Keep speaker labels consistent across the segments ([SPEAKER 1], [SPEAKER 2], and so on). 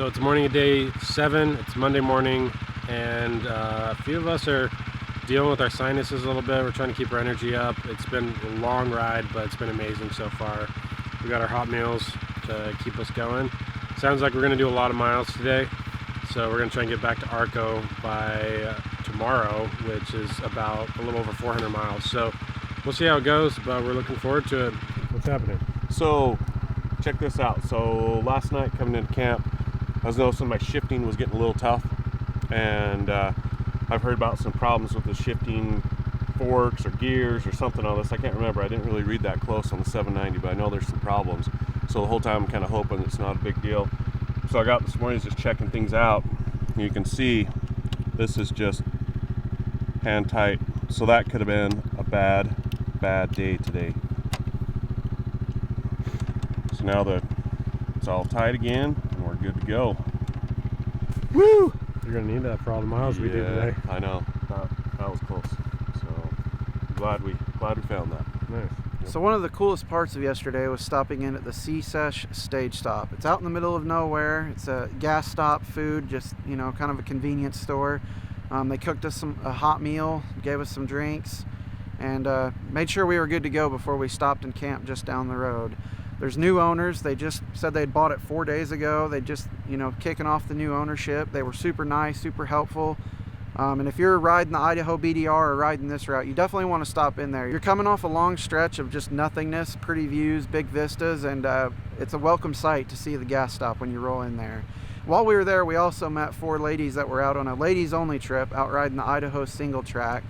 [SPEAKER 1] So it's morning of day 7, it's Monday morning, and a few of us are dealing with our sinuses a little bit. We're trying to keep our energy up. It's been a long ride, but it's been amazing so far. We got our hot meals to keep us going. Sounds like we're going to do a lot of miles today, so we're going to try and get back to Arco by tomorrow, which is about a little over 400 miles. So we'll see how it goes, but we're looking forward to it. What's happening?
[SPEAKER 2] So check this out. So last night coming into camp, I was noticing my shifting was getting a little tough, and I've heard about some problems with the shifting forks or gears or something on this. I can't remember. I didn't really read that close on the 790, but I know there's some problems. So the whole time I'm kind of hoping it's not a big deal. So I got up this morning just checking things out. You can see this is just hand tight. So that could have been a bad day today. So now it's all tight again, and we're good to go.
[SPEAKER 1] Woo! You're gonna need that for all the miles we did today.
[SPEAKER 2] I know. That was close. So glad we found that.
[SPEAKER 1] Nice.
[SPEAKER 3] So one of the coolest parts of yesterday was stopping in at the Seash stage stop. It's out in the middle of nowhere. It's a gas stop, food, just kind of a convenience store. They cooked us a hot meal, gave us some drinks, and made sure we were good to go before we stopped and camped just down the road. There's new owners. They just said they'd bought it 4 days ago. They just, kicking off the new ownership. They were super nice, super helpful. And if you're riding the Idaho BDR or riding this route, you definitely want to stop in there. You're coming off a long stretch of just nothingness, pretty views, big vistas, and it's a welcome sight to see the gas stop when you roll in there. While we were there, we also met 4 ladies that were out on a ladies-only trip, out riding the Idaho single track.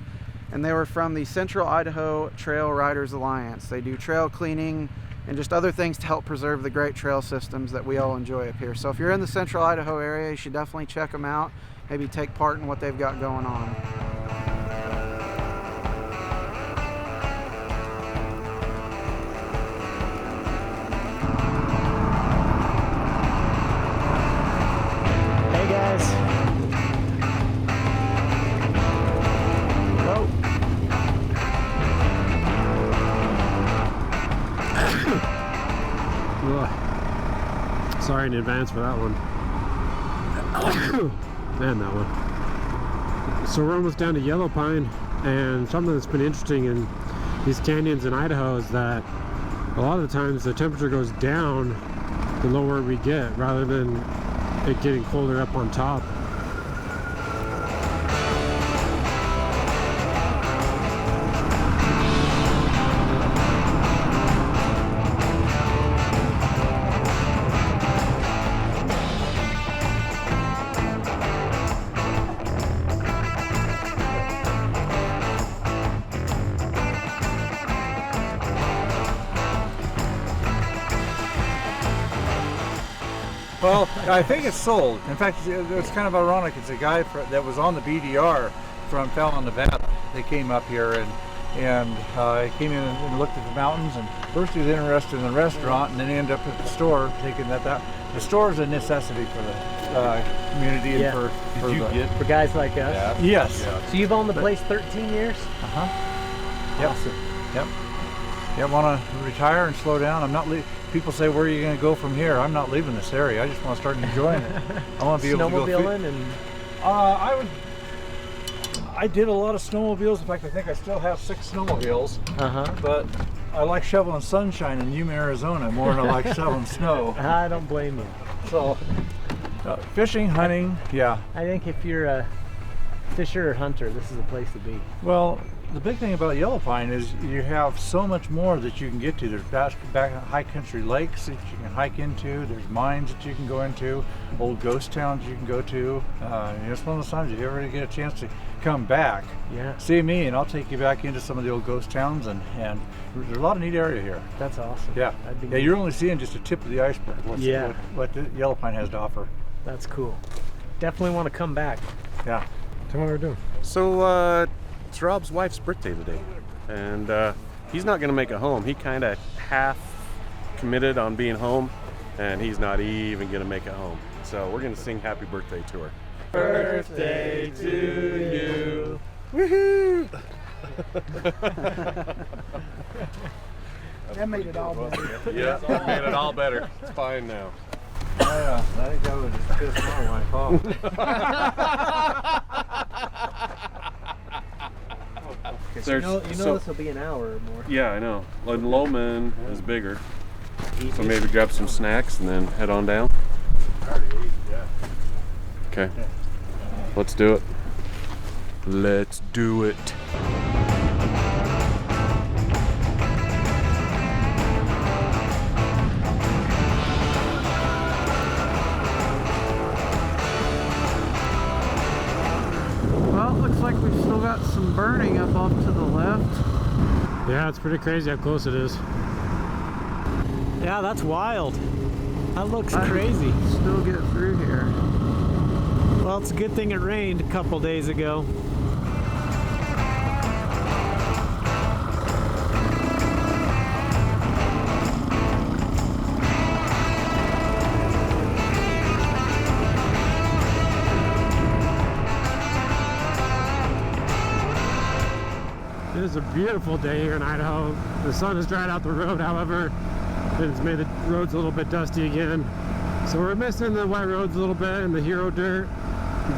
[SPEAKER 3] And they were from the Central Idaho Trail Riders Alliance. They do trail cleaning and just other things to help preserve the great trail systems that we all enjoy up here. So if you're in the Central Idaho area, you should definitely check them out, maybe take part in what they've got going on.
[SPEAKER 4] Hey guys. Whoa.
[SPEAKER 1] Sorry in advance for that one. Man, that one. So we're almost down to Yellow Pine, and something that's been interesting in these canyons in Idaho is that a lot of the times the temperature goes down the lower we get, rather than it getting colder up on top.
[SPEAKER 5] Well, I think it's sold. In fact, it's kind of ironic. It's a guy that was on the BDR from Fallon, Nevada. They came up here and he came in and looked at the mountains, and first he was interested in the restaurant, and then he ended up at the store, thinking that the store is a necessity for the community and
[SPEAKER 4] for guys like us.
[SPEAKER 5] Yeah. Yes.
[SPEAKER 4] Yeah. So you've owned the place 13 years?
[SPEAKER 5] Uh-huh.
[SPEAKER 4] Awesome.
[SPEAKER 5] Yep. Yeah, want to retire and slow down. I'm not people say, where are you going to go from here? I'm not leaving this area. I just want to start enjoying it. I want to be able to go
[SPEAKER 4] snowmobiling and
[SPEAKER 5] I did a lot of snowmobiles. In fact, I think I still have 6 snowmobiles. But I like shoveling sunshine in Yuma, Arizona more than I like shoveling snow.
[SPEAKER 4] I don't blame you.
[SPEAKER 5] So fishing, hunting, yeah.
[SPEAKER 4] I think if you're a fisher or hunter, this is a place to be.
[SPEAKER 5] Well, the big thing about Yellow Pine is you have so much more that you can get to. There's back high country lakes that you can hike into. There's mines that you can go into. Old ghost towns you can go to. It's one of those times if you ever get a chance to come back, see me and I'll take you back into some of the old ghost towns, and there's a lot of neat area here.
[SPEAKER 4] That's awesome.
[SPEAKER 5] Yeah, you're only seeing just the tip of the iceberg. What the Yellow Pine has to offer.
[SPEAKER 4] That's cool. Definitely want to come back.
[SPEAKER 5] Yeah.
[SPEAKER 1] Tell me what we're doing.
[SPEAKER 2] So it's Rob's wife's birthday today, and he's not going to make it home. He kind of half committed on being home, and he's not even going to make it home. So we're going to sing happy birthday to her.
[SPEAKER 6] Birthday to you.
[SPEAKER 2] Woohoo!
[SPEAKER 3] That made it all better.
[SPEAKER 2] Yeah, that made it all better. It's fine now.
[SPEAKER 5] Yeah, I think that would just piss my wife off.
[SPEAKER 4] You know this will be an hour or more.
[SPEAKER 2] Yeah, I know. And Lowman is bigger. So maybe grab some snacks and then head on down. Okay. Let's do it. Let's do it.
[SPEAKER 3] Well, it looks like we've still got some burning up off to the left.
[SPEAKER 1] Yeah, it's pretty crazy how close it is.
[SPEAKER 4] Yeah, that's wild. That looks
[SPEAKER 3] I
[SPEAKER 4] crazy.
[SPEAKER 3] can still get through here.
[SPEAKER 4] Well, it's a good thing it rained a couple days ago.
[SPEAKER 1] It is a beautiful day here in Idaho. The sun has dried out the road, however, it's made the roads a little bit dusty again. So we're missing the white roads a little bit and the hero dirt.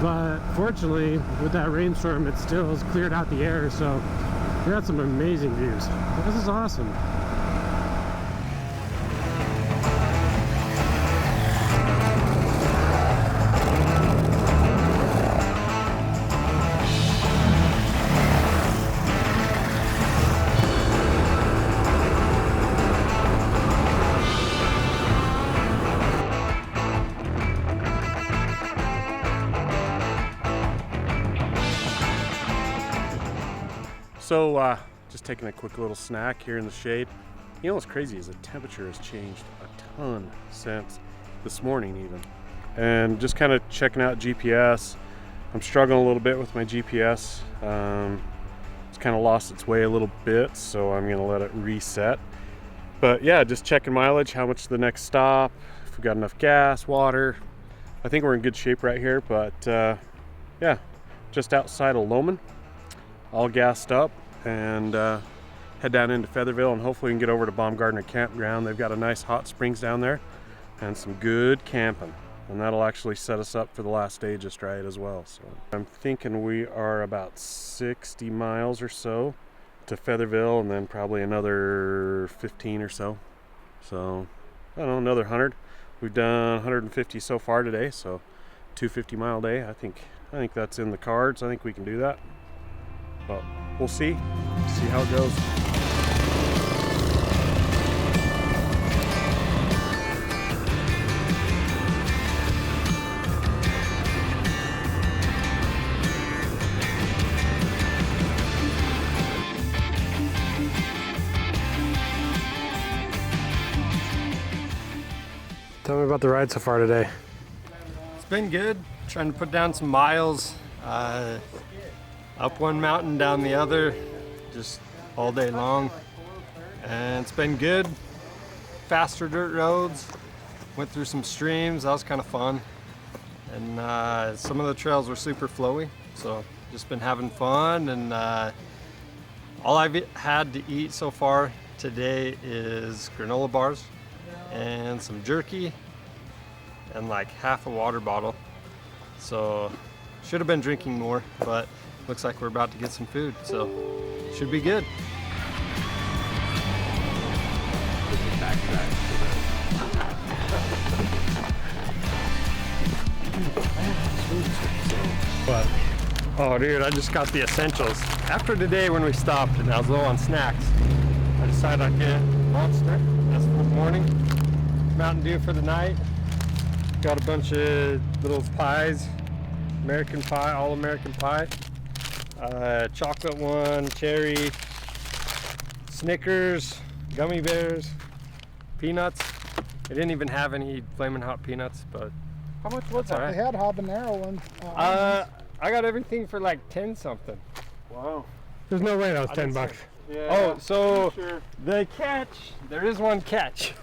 [SPEAKER 1] But fortunately, with that rainstorm, it still has cleared out the air. So we got some amazing views. This is awesome.
[SPEAKER 2] So, just taking a quick little snack here in the shade. You know what's crazy is the temperature has changed a ton since this morning even. And just kind of checking out GPS. I'm struggling a little bit with my GPS. It's kind of lost its way a little bit, so I'm gonna let it reset. But yeah, just checking mileage, how much the next stop, if we got enough gas, water. I think we're in good shape right here, but yeah, just outside of Lowman. All gassed up, and head down into Featherville, and hopefully we can get over to Baumgartner Campground. They've got a nice hot springs down there and some good camping, and that'll actually set us up for the last day just right as well. So I'm thinking we are about 60 miles or so to Featherville, and then probably another 15 or so. So I don't know, another 100. We've done 150 so far today, so 250-mile day. I think that's in the cards. I think we can do that. But we'll see how it goes.
[SPEAKER 1] Tell me about the ride so far today.
[SPEAKER 6] It's been good. Trying to put down some miles. Up one mountain, down the other, just all day long. And it's been good. Faster dirt roads. Went through some streams. That was kind of fun. And some of the trails were super flowy. So just been having fun. And all I've had to eat so far today is granola bars and some jerky and like half a water bottle. So should have been drinking more, but looks like we're about to get some food, so should be good.
[SPEAKER 1] What?
[SPEAKER 6] Oh dude, I just got the essentials. After today when we stopped and I was low on snacks, I decided I'd get Monster. That's for the morning. Mountain Dew for the night. Got a bunch of little pies. American pie, all American pie. Chocolate one, cherry, Snickers, gummy bears, peanuts. They didn't even have any Flamin' Hot peanuts, but
[SPEAKER 7] How much was that?
[SPEAKER 6] All right.
[SPEAKER 7] They had habanero ones.
[SPEAKER 6] I got everything for like 10 something.
[SPEAKER 2] Wow.
[SPEAKER 1] There's no way that was 10 bucks.
[SPEAKER 2] Yeah.
[SPEAKER 6] Oh, so
[SPEAKER 2] Sure.
[SPEAKER 6] the catch, there is one catch.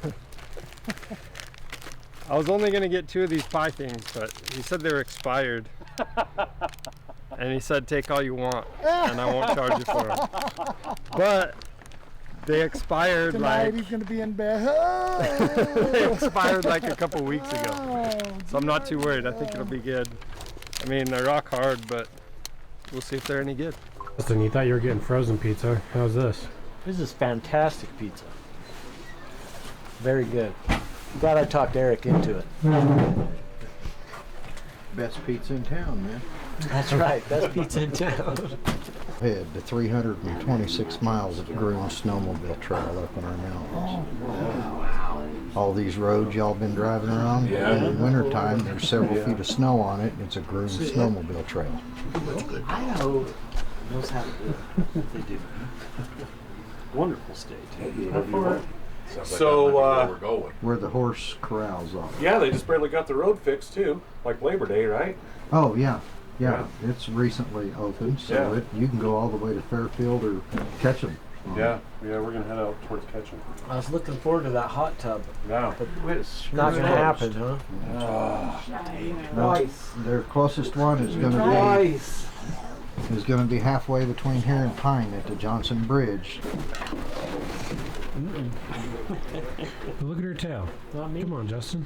[SPEAKER 6] I was only gonna get 2 of these pie things, but he said they were expired. And he said, take all you want, and I won't charge you for them. But They expired
[SPEAKER 7] Tonight
[SPEAKER 6] like
[SPEAKER 7] he's gonna be in bed.
[SPEAKER 6] they expired like a couple weeks ago. So I'm not too worried. I think it'll be good. I mean, they're rock hard, but we'll see if they're any good.
[SPEAKER 1] Justin, you thought you were getting frozen pizza. How's this?
[SPEAKER 4] This is fantastic pizza. Very good. I'm glad I talked Eric into it.
[SPEAKER 8] Best pizza in town, man.
[SPEAKER 4] That's right, best pizza in town.
[SPEAKER 8] Head the 326 miles of groomed snowmobile trail up in our mountains. All these roads y'all been driving around, in the wintertime, there's several feet of snow on it, and it's a groomed snowmobile trail.
[SPEAKER 4] Idaho knows how to do it. They do. Wonderful state.
[SPEAKER 2] So,
[SPEAKER 8] Where the horse corrals are.
[SPEAKER 2] yeah, they just barely got the road fixed too, like Labor Day, right?
[SPEAKER 8] Oh, yeah. Yeah, it's recently opened, so
[SPEAKER 2] Yeah.
[SPEAKER 8] you can go all the way to Fairfield or Ketchum.
[SPEAKER 2] Yeah, we're gonna head out towards Ketchum.
[SPEAKER 4] I was looking forward to that hot tub,
[SPEAKER 2] Yeah.
[SPEAKER 4] but not gonna happen, huh?
[SPEAKER 8] No, their closest one is going to be halfway between here and Pine at the Johnson Bridge.
[SPEAKER 1] Look at her tail.
[SPEAKER 4] Not me.
[SPEAKER 1] Come on, Justin.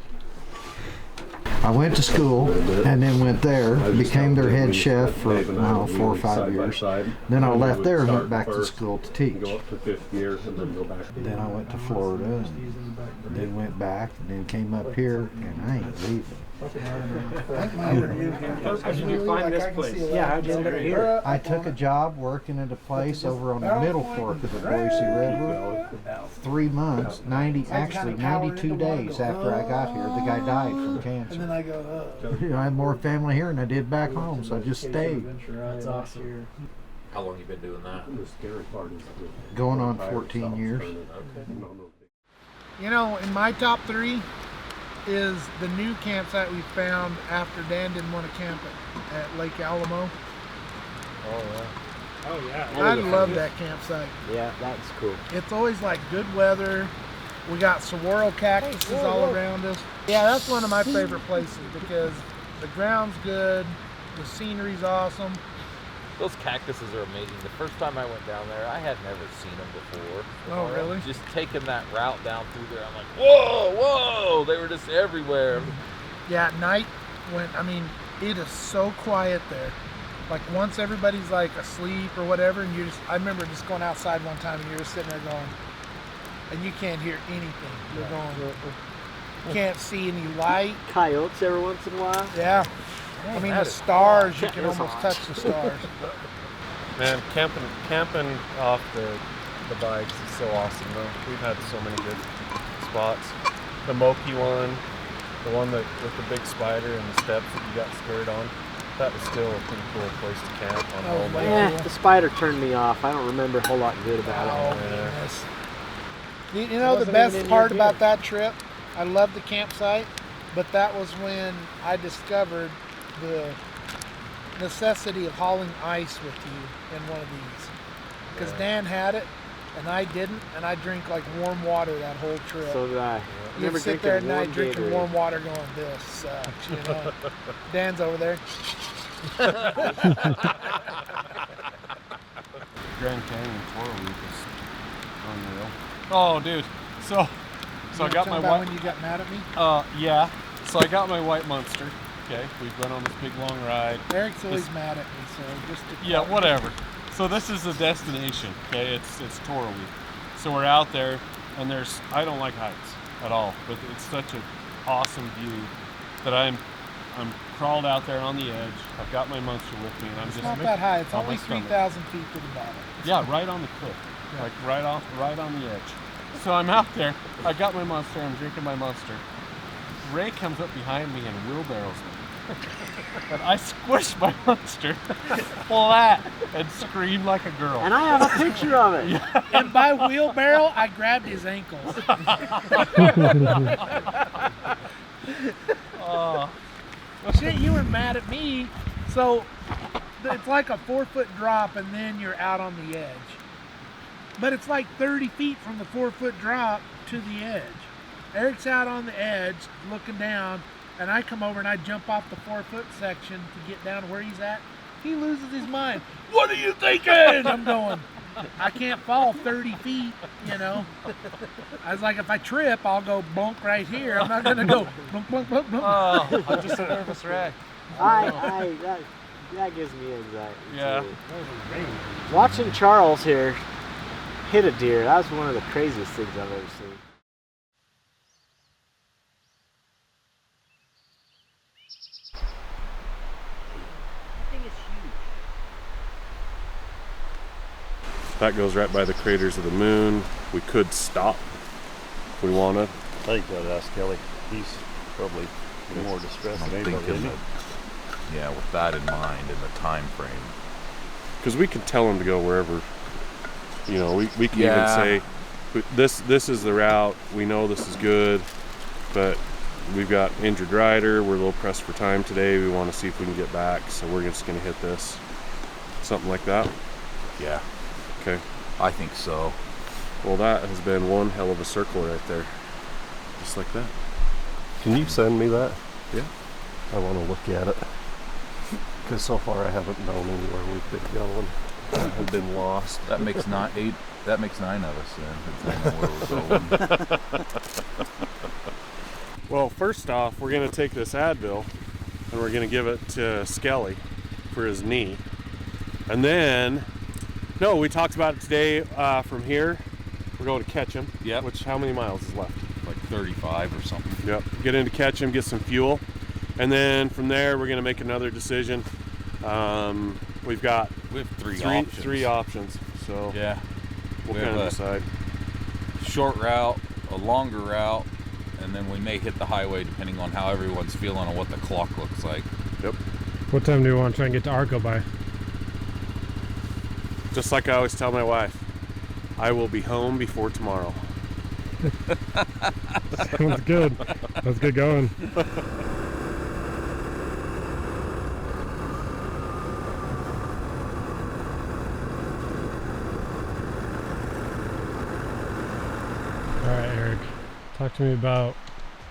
[SPEAKER 8] I went to school and then went there, became their head chef for 4 or 5 years. Then I left there and went back to school to teach.
[SPEAKER 2] Go up to 5th gear and then go back.
[SPEAKER 8] Then I went to Florida and then went back and then came up here and I ain't leaving.
[SPEAKER 7] How did you find this place?
[SPEAKER 4] Yeah, how'd you end up here?
[SPEAKER 8] I took a job working at a place over on the middle fork of the Boise River. 3 months, 92 days after I got here, the guy died from cancer.
[SPEAKER 7] And then I go,
[SPEAKER 8] I had more family here than I did back home, so I just stayed.
[SPEAKER 4] That's awesome.
[SPEAKER 9] How long you been doing that?
[SPEAKER 2] The scary part is
[SPEAKER 8] Going on 14 years.
[SPEAKER 7] You know, in my top 3 is the new campsite we found after Dan didn't want to camp at Lake Alamo.
[SPEAKER 6] Oh yeah.
[SPEAKER 7] I love that campsite.
[SPEAKER 4] Yeah, that's cool.
[SPEAKER 7] It's always like good weather. We got saguaro cactuses all around us. Yeah, that's one of my favorite places because the ground's good, the scenery's awesome.
[SPEAKER 9] Those cactuses are amazing. The first time I went down there, I had never seen them before.
[SPEAKER 7] Oh, really?
[SPEAKER 9] Just taking that route down through there, I'm like, whoa! They were just everywhere.
[SPEAKER 7] Yeah, at night, it is so quiet there. Like once everybody's like asleep or whatever, and I remember just going outside one time and you're just sitting there going, and you can't hear anything. You're going, can't see any light.
[SPEAKER 4] Coyotes every once in a while.
[SPEAKER 7] Yeah. I mean, the stars, you can almost touch the stars.
[SPEAKER 6] Man, camping off the bikes is so awesome though. We've had so many good spots. The Moki one, the one that with the big spider and the steps that you got scared on, that was still a pretty cool place to camp on all day.
[SPEAKER 4] Yeah, the spider turned me off. I don't remember a whole lot good about it.
[SPEAKER 7] Goodness. You know the best part about that trip? I love the campsite, but that was when I discovered the necessity of hauling ice with you in one of these. Because Dan had it, and I didn't, and I drink like warm water that whole trip.
[SPEAKER 4] So did I.
[SPEAKER 7] You'd sit there at night drinking warm water going, this sucks, you know. Dan's over there.
[SPEAKER 2] Grand Canyon Tour Week is unreal. Oh, dude. So I got my
[SPEAKER 7] when you got mad at me?
[SPEAKER 2] yeah. So I got my white Munster. Okay, we've been on this big long ride.
[SPEAKER 7] Eric's always mad at me, so just to
[SPEAKER 2] whatever. So this is the destination. Okay, it's Tour Week. So we're out there, and I don't like heights at all, but it's such an awesome view that I'm crawled out there on the edge. I've got my Munster with me, and I'm
[SPEAKER 7] It's
[SPEAKER 2] just
[SPEAKER 7] not that high. It's
[SPEAKER 2] on
[SPEAKER 7] only
[SPEAKER 2] my stomach.
[SPEAKER 7] 3,000 feet to the bottom.
[SPEAKER 2] Yeah, right on the cliff, like right on the edge. So I'm out there. I got my Munster. I'm drinking my Munster. Ray comes up behind me and wheelbarrows me. And I squished my Munster flat and screamed like a girl.
[SPEAKER 4] And I have a picture of it.
[SPEAKER 7] And by wheelbarrow, I grabbed his ankles. Shit, you were mad at me. So it's like a 4-foot drop, and then you're out on the edge. But it's like 30 feet from the 4-foot drop to the edge. Eric's out on the edge looking down, and I come over and I jump off the 4-foot section to get down to where he's at. He loses his mind. What are you thinking? I'm going, I can't fall 30 feet, you know. I was like, if I trip, I'll go bonk right here. I'm not gonna go bonk, bonk, bonk, bonk.
[SPEAKER 9] Oh, I'm just a nervous wreck.
[SPEAKER 4] That gives me anxiety.
[SPEAKER 9] Yeah.
[SPEAKER 4] Too. Watching Charles here hit a deer, that was one of the craziest things I've ever seen.
[SPEAKER 2] That goes right by the craters of the moon. We could stop if we wanted.
[SPEAKER 10] I think I'd ask Kelly. He's probably more distressed than anybody, isn't he?
[SPEAKER 11] Yeah, with that in mind and the time frame.
[SPEAKER 2] Because we could tell him to go wherever, you know, we can
[SPEAKER 11] Yeah.
[SPEAKER 2] even say, this is the route, we know this is good, but we've got injured rider, we're a little pressed for time today, we want to see if we can get back, so we're just going to hit this. Something like that.
[SPEAKER 11] Yeah,
[SPEAKER 2] Okay.
[SPEAKER 11] I think so.
[SPEAKER 2] Well, that has been one hell of a circle right there. Just like that.
[SPEAKER 10] Can you send me that?
[SPEAKER 2] Yeah.
[SPEAKER 10] I want to look at it. Because so far I haven't known anywhere we've been going. I've been lost.
[SPEAKER 11] That makes nine of us then. If we know where we're going.
[SPEAKER 2] Well, first off, we're going to take this Advil and we're going to give it to Skelly for his knee. And then, no, we talked about it today from here. We're going to Ketchum.
[SPEAKER 11] Yep.
[SPEAKER 2] Which, how many miles is left?
[SPEAKER 11] Like 35 or something.
[SPEAKER 2] Yep. Get into Ketchum, get some fuel. And then from there, we're going to make another decision. We have three options. So
[SPEAKER 11] Yeah.
[SPEAKER 2] we'll
[SPEAKER 11] We
[SPEAKER 2] kind
[SPEAKER 11] have
[SPEAKER 2] of
[SPEAKER 11] a
[SPEAKER 2] decide.
[SPEAKER 11] short route, a longer route, and then we may hit the highway depending on how everyone's feeling and what the clock looks like.
[SPEAKER 2] Yep.
[SPEAKER 1] What time do you want to try and get to Arco by?
[SPEAKER 2] Just like I always tell my wife, I will be home before tomorrow.
[SPEAKER 1] Sounds good. Let's get going. All right, Eric, talk to me about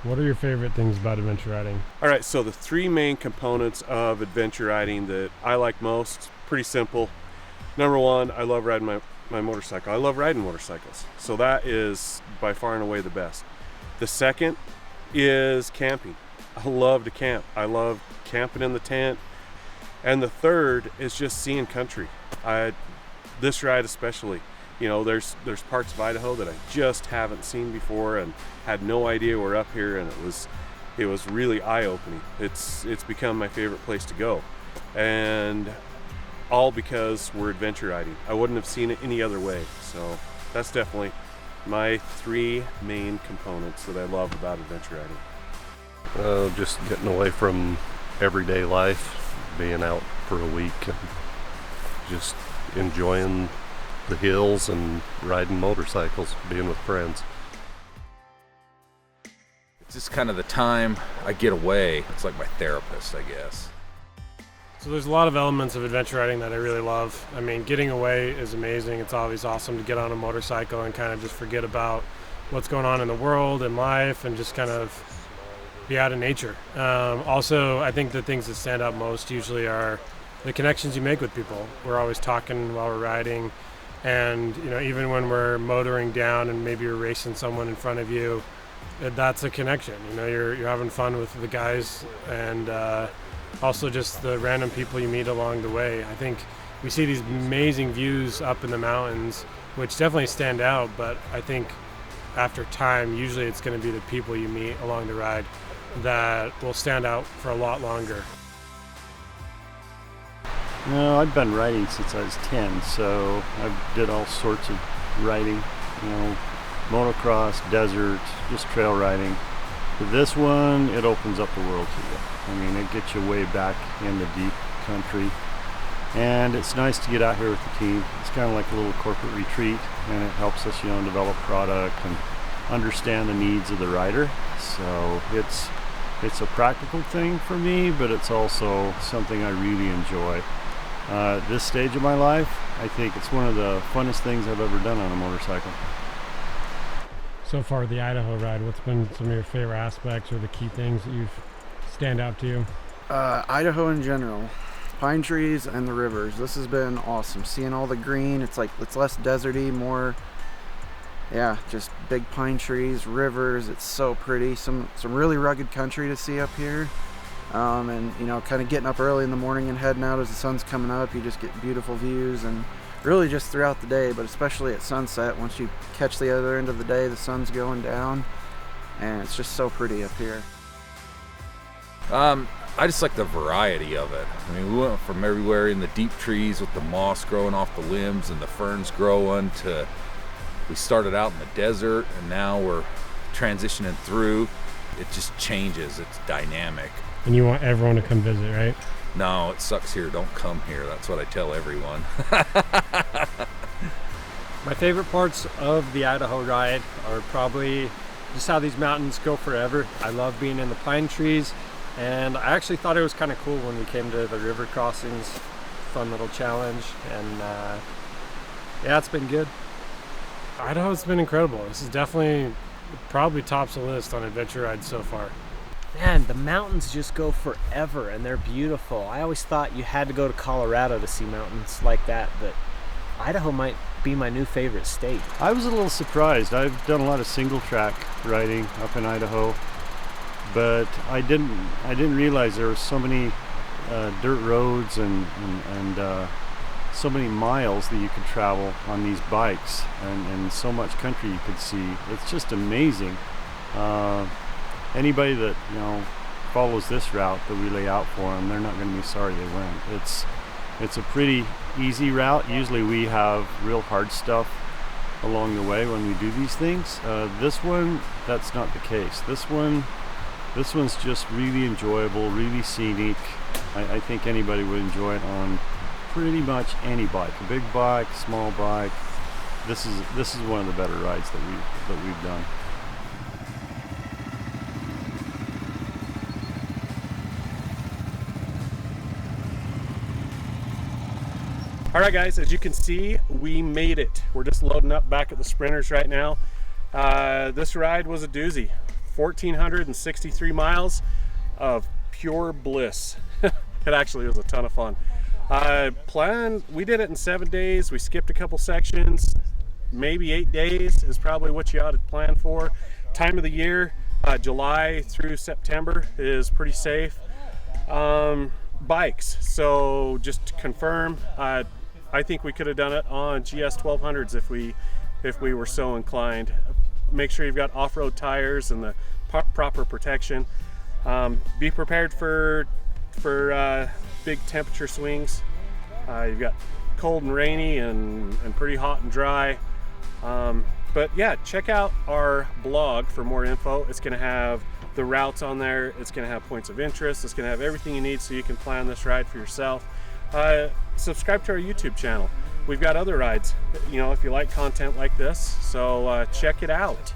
[SPEAKER 1] what are your favorite things about adventure riding?
[SPEAKER 2] All right, so the three main components of adventure riding that I like most, pretty simple. Number one, I love riding my motorcycle. I love riding motorcycles. So that is by far and away the best. The second is camping. I love to camp. I love camping in the tent. And the third is just seeing country. This ride especially, you know, there's parts of Idaho that I just haven't seen before and had no idea we're up here, and it was really eye-opening. It's become my favorite place to go. And all because we're adventure riding. I wouldn't have seen it any other way. So that's definitely my three main components that I love about adventure riding.
[SPEAKER 10] Just getting away from everyday life, being out for a week, and just enjoying the hills and riding motorcycles, being with friends.
[SPEAKER 11] It's just kind of the time I get away. It's like my therapist, I guess.
[SPEAKER 1] So there's a lot of elements of adventure riding that I really love. I mean, getting away is amazing. It's always awesome to get on a motorcycle and kind of just forget about what's going on in the world and life and just kind of be out in nature. Also, I think the things that stand out most usually are the connections you make with people. We're always talking while we're riding, and you know, even when we're motoring down and maybe you're racing someone in front of you, that's a connection. You know, you're having fun with the guys, and also just the random people you meet along the way. I think we see these amazing views up in the mountains, which definitely stand out, but I think after time, usually it's going to be the people you meet along the ride that will stand out for a lot longer.
[SPEAKER 10] No, I've been riding since I was 10, so I did all sorts of riding, you know, motocross, desert, just trail riding. But this one, it opens up the world to you. I mean, it gets you way back in the deep country. And it's nice to get out here with the team. It's kind of like a little corporate retreat, and it helps us, you know, develop product and understand the needs of the rider. So it's a practical thing for me, but it's also something I really enjoy. At this stage of my life, I think it's one of the funnest things I've ever done on a motorcycle.
[SPEAKER 1] So far, the Idaho ride, what's been some of your favorite aspects or the key things that you've stand out to you?
[SPEAKER 3] Idaho in general. pine trees and the rivers. This has been awesome. Seeing all the green, it's less deserty, more, yeah, just big pine trees, rivers. It's so pretty. Some really rugged country to see up here. And you know, kind of getting up early in the morning and heading out as the sun's coming up, you just get beautiful views, and really just throughout the day, but especially at sunset. Once you catch the other end of the day, the sun's going down, and it's just so pretty up here.
[SPEAKER 11] I just like the variety of it. I mean, we went from everywhere in the deep trees with the moss growing off the limbs and the ferns growing to, we started out in the desert and now we're transitioning through. It just changes, it's dynamic.
[SPEAKER 1] And you want everyone to come visit, right?
[SPEAKER 11] No, it sucks here, don't come here. That's what I tell everyone.
[SPEAKER 6] My favorite parts of the Idaho ride are probably just how these mountains go forever. I love being in the pine trees, and I actually thought it was kind of cool when we came to the river crossings. Fun little challenge, and yeah, it's been good.
[SPEAKER 1] Idaho's been incredible. This is definitely probably tops the list on adventure rides so far.
[SPEAKER 12] Man, the mountains just go forever and they're beautiful. I always thought you had to go to Colorado to see mountains like that, but Idaho might be my new favorite state.
[SPEAKER 10] I was a little surprised. I've done a lot of single track riding up in Idaho, but I didn't realize there were so many dirt roads and so many miles that you could travel on these bikes, and so much country you could see. It's just amazing. Anybody that, you know, follows this route that we lay out for them, they're not going to be sorry they went. It's a pretty easy route. Usually we have real hard stuff along the way when we do these things. This one, that's not the case. This one's just really enjoyable, really scenic. I think anybody would enjoy it on pretty much any bike, a big bike, small bike. This is one of the better rides that we've done.
[SPEAKER 2] All right, guys, as you can see, we made it. We're just loading up back at the Sprinters right now. This ride was a doozy. 1,463 miles of pure bliss. It actually was a ton of fun. We did it in 7 days. We skipped a couple sections. Maybe 8 days is probably what you ought to plan for. Time of the year, July through September is pretty safe. Bikes, so just to confirm, I think we could have done it on GS 1200s if we were so inclined. Make sure you've got off-road tires and the proper protection. Be prepared for big temperature swings. You've got cold and rainy and pretty hot and dry. But yeah, check out our blog for more info. It's going to have the routes on there. It's going to have points of interest. It's going to have everything you need so you can plan this ride for yourself. Subscribe to our YouTube channel. We've got other rides, you know, if you like content like this. So check it out.